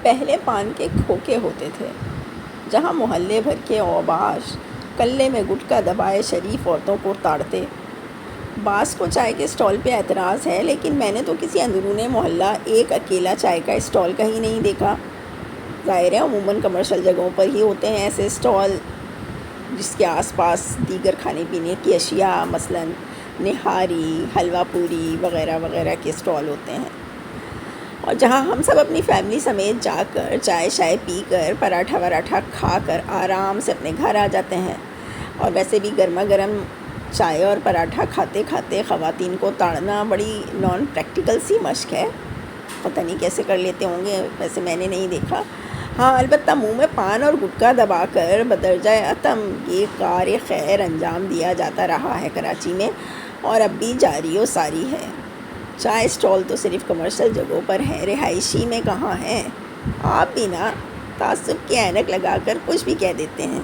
پہلے پان کے کھوکے ہوتے تھے جہاں محلے بھر کے اوباش کلے میں گٹکا دبائے شریف عورتوں کو تاڑتے۔ بعض کو چائے کے اسٹال پہ اعتراض ہے، لیکن میں نے تو کسی اندرون محلہ ایک اکیلا چائے کا اسٹال کہیں نہیں دیکھا۔ ظاہر ہے عموماً کمرشل جگہوں پر ہی ہوتے ہیں ایسے اسٹال، جس کے آس پاس دیگر کھانے پینے کی اشیاء مثلاً نہاری، حلوہ پوری وغیرہ وغیرہ کے اسٹال ہوتے ہیں، اور جہاں ہم سب اپنی فیملی سمیت جا کر چائے شائے پی کر پراٹھا وراٹھا کھا کر آرام سے اپنے گھر آ جاتے ہیں۔ اور ویسے بھی گرما گرم چائے اور پراٹھا کھاتے کھاتے خواتین کو تاڑنا بڑی نان پریکٹیکل سی مشق ہے، پتہ نہیں کیسے کر لیتے ہوں گے، ویسے میں نے نہیں دیکھا۔ ہاں البتہ منہ میں پان اور گٹکا دبا کر بدرجہ اتم یہ کار خیر انجام دیا جاتا رہا ہے کراچی میں، اور اب بھی جاری و ساری ہے۔ چائے اسٹال تو صرف کمرشل جگہوں پر ہیں، رہائشی میں کہاں ہیں؟ آپ بھی نا تعصب کی اینک لگا کر کچھ بھی کہہ دیتے ہیں۔